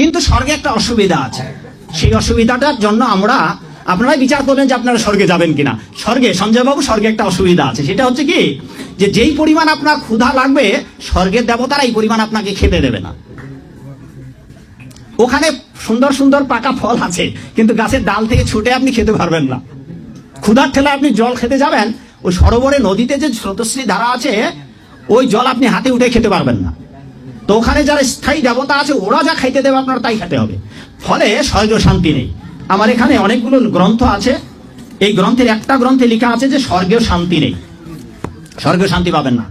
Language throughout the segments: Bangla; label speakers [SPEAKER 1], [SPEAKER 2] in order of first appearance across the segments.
[SPEAKER 1] কিন্তু স্বর্গে একটা অসুবিধা আছে, সেই অসুবিধাটার জন্য আপনারাই বিচার করবেন যে আপনারা স্বর্গে যাবেন কিনা। স্বর্গে, সঞ্জয় বাবু, স্বর্গে একটা অসুবিধা আছে, সেটা হচ্ছে কি, যে যেই পরিমাণ আপনার ক্ষুধা লাগবে স্বর্গের দেবতারা এই পরিমাণ আপনাকে খেতে দেবে না। ওখানে সুন্দর সুন্দর পাকা ফল আছে, কিন্তু গাছের ডাল থেকে ছুটে আপনি খেতে পারবেন না। ক্ষুধার ঠেলে আপনি জল খেতে যাবেন, ওই সরোবরে নদীতে যে স্রোতস্বিনী ধারা আছে, ওই জল আপনি হাতে উঠে খেতে পারবেন না। তো ওখানে যারা স্থায়ী দেবতা আছে, ওরা যা খাইতে দেবে আপনার তাই খেতে হবে। ফলে স্বর্গ শান্তি নেই। আমার এখানে অনেকগুলো গ্রন্থ আছে, এই গ্রন্থের একটা গ্রন্থে লেখা আছে যে স্বর্গেও শান্তি নেই, স্বর্গেও শান্তি পাবেন না।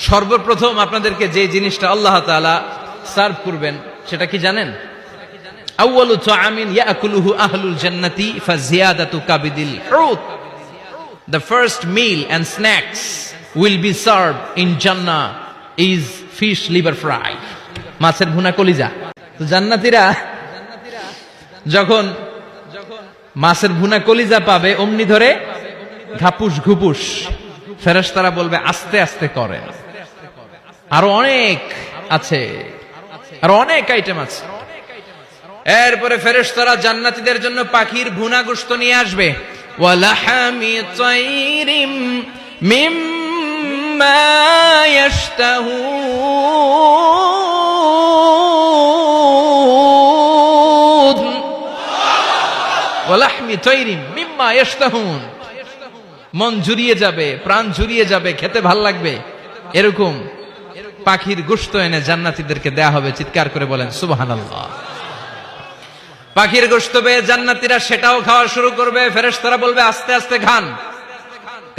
[SPEAKER 2] সর্বপ্রথম আপনাদেরকে যে জিনিসটা আল্লাহ তাআলা সার্ভ করবেন সেটা কি জানেন? আউয়ালু তাআমিন ইয়াকুলুহু আহলুল জান্নাতি ফাজিয়াদাতু কাবিদিল হুত। The first meal and snacks will be served in Jannah is fish liver fry, মাছের ভুনা কলিজা। তো জান্নাতীরা যখন মাছের ভুনা কলিজা পাবে, অমনি ধরে ঘাপুস ঘুপুস। ফেরেশতারা বলবে আস্তে আস্তে করে, আরো অনেক আছে, আরো অনেক আইটেম আছে। এরপরে ফেরেশতারা জান্নাতীদের জন্য পাখির ভুনা গোশত নিয়ে আসবে। ওয়ালাহামি তাইরিম মিম্মা ইয়াশতাহুন, ওয়ালাহমি তাইরিম মিম্মা ইয়াশতাহুন। মন জুড়িয়ে যাবে, প্রাণ জুড়িয়ে যাবে, খেতে ভাল লাগবে, এরকম পাখির গোশত এনে জান্নাতীদেরকে দেয়া হবে। চিৎকার করে বলেন সুবহানাল্লাহ। পাখির গোশত পেয়ে জান্নাতীরা সেটাও খাওয়া শুরু করবে। ফেরেশতারা বলবে আস্তে আস্তে খান,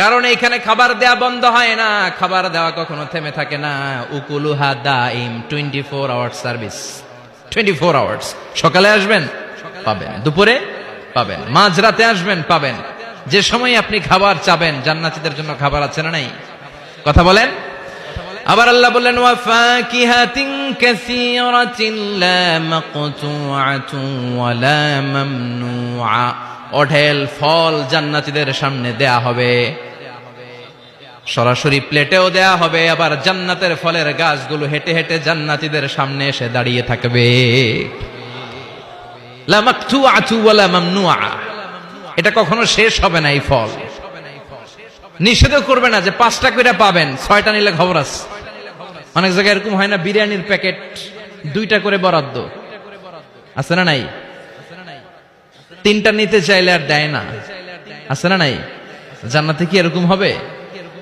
[SPEAKER 2] কারণ এইখানে খাবার দেয়া বন্ধ হয় না, খাবার দেওয়া কখনো থেমে থাকে না। উকুলুহা দাইম, 24 আওয়ার্স সার্ভিস, 24 আওয়ার্স। সকালে আসবেন পাবেন, দুপুরে পাবেন, মাঝরাতে আসবেন পাবেন। যে সময় আপনি খাবার চাবেন, জান্নাতীদের জন্য খাবার আছে না নাই? কথা বলেন। আবার আল্লাহ বললেন ওয়া ফাকিহাতিন কাসীরাতিন লা মাকতুআতুন ওয়া লা মামনুআ। অঢেল ফল জান্নাতীদের সামনে দেয়া হবে, সরাসরি প্লেটেও দেয়া হবে। আবার জান্নাতের ফলের গাছগুলো হেঁটে হেঁটে জান্নাতীদের সামনে এসে দাঁড়িয়ে থাকবে। লা মাকতুআতু ওয়া লা মামনুআ, এটা কখনো শেষ হবে না। এই ফল নিষেধও করবে না যে 5টা করে পাবেন, 6টা নিলে খবর আছে। অনেক জায়গায় এরকম হয় না, বিরিয়ানির প্যাকেট 2টা করে বরাদ্দ আছে না নাই? 3টা নিতে চাইলে আর দেয় না, আছে না নাই? জান্নাতে কি এরকম হবে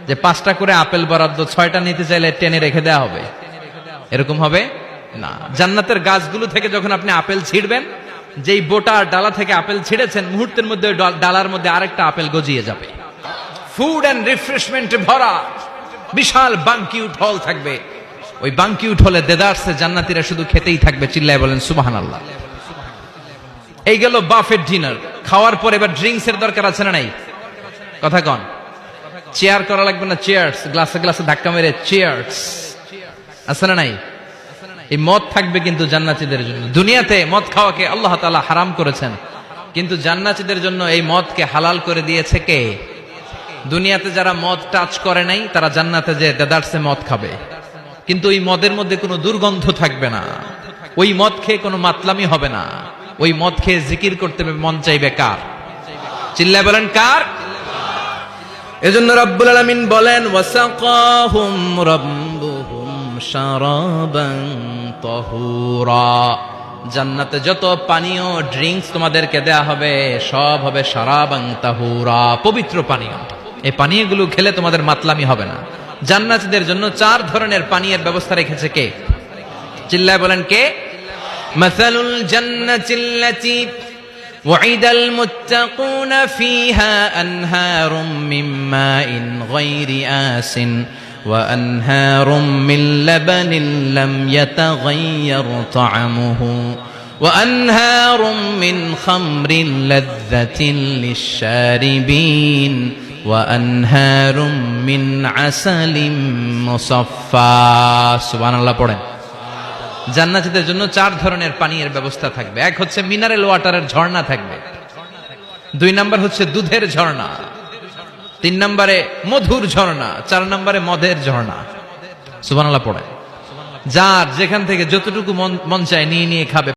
[SPEAKER 2] যে 5টা করে আপেল বরাদ্দ, 6টা নিতে চাইলে টেনে রেখে দেয়া হবে? এরকম হবে না। জান্নাতের গাছগুলো থেকে যখন আপনি আপেল ছিঁড়বেন, যেই বোটা ডালা থেকে আপেল ছিঁড়েছেন, মুহূর্তের মধ্যে ডালার মধ্যে আরেকটা আপেল গজিয়ে যাবে। ফুড এন্ড রিফ্রেশমেন্টে ভরা বিশাল বানকিউট হল থাকবে। ওই বানকিউট হলে দেদারসে জান্নাতীরা শুধু খেতেই থাকবে। চিল্লায় বলেন সুবহানাল্লাহ। এই গেল বাফেট ডিনার। খাওয়ার পর এবার ড্রিঙ্কস এর দরকার আছে না নাই? কথা কন। চেয়ার করা লাগবে না, চেয়ার্স, গ্লাসে গ্লাসে ধাক্কা মেরে চেয়ার্স, আছে না নাই? এই মদ থাকবে কিন্তু জান্নাতীদের জন্য। দুনিয়াতে মদ খাওয়াকে আল্লাহ তাআলা হারাম করেছেন, কিন্তু জান্নাতীদের জন্য এই মদকে হালাল করে দিয়েছে কে? দুনিয়াতে যারা মদ টাচ করে নাই, তারা জান্নাতে যে দেদারসে মদ খাবে, কিন্তু ওই মদের মধ্যে কোনো দুর্গন্ধ থাকবে না, ওই মদ খেয়ে কোনো মাতলামি হবে না, ওই মদ খেয়ে জিকির করতে মন চাইবে কার? চিল্লায় বলেন কার? এজন্য রব্বুল আলামিন বলেন ওয়াসাকাহুম রাব্বুহুম শারাবান তাহুরা। জান্নাতে যত পানীয় ড্রিঙ্কস তোমাদেরকে দেয়া হবে, সব হবে শারাবান তাহুরা, পবিত্র পানীয়। এই পানীয়গুলো খেলে তোমাদের মাতলামি হবে না। জান্নাতীদের জন্য 4 ধরনের পানীয়ের ব্যবস্থা রেখেছে কে? চিল্লায় বলেন কে? মাসালুল জান্নাতিল্লাতী ওয়াইদাল মুত্তাকুনা ফিহা আনহারুম মিন মাইন গায়রি আসিন ওয়া আনহারুম মিন লাবানিন লাম ইয়াতাগায়্যার তা'আমুহু ওয়া আনহারুম মিন খামরিন লাযযাতিন লিশ-শারিবিন ওয়া আনহারুম মিন আসালিম মুসাফফা। সুবহানাল্লাহ পড়েন। জান্নাতীদের জন্য 4 ধরনের পানীয়ের ব্যবস্থা থাকবে। এক হচ্ছে মিনারেল ওয়াটারের ঝর্ণা থাকবে, 2 নাম্বার হচ্ছে দুধের ঝর্ণা, 3 নম্বরে মধুর ঝর্ণা, 4 নম্বরে মদের ঝর্ণা। সুবহানাল্লাহ পড়েন। যার যেখান থেকে যতটুকু মন চায় নিয়ে নিয়ে খাবে।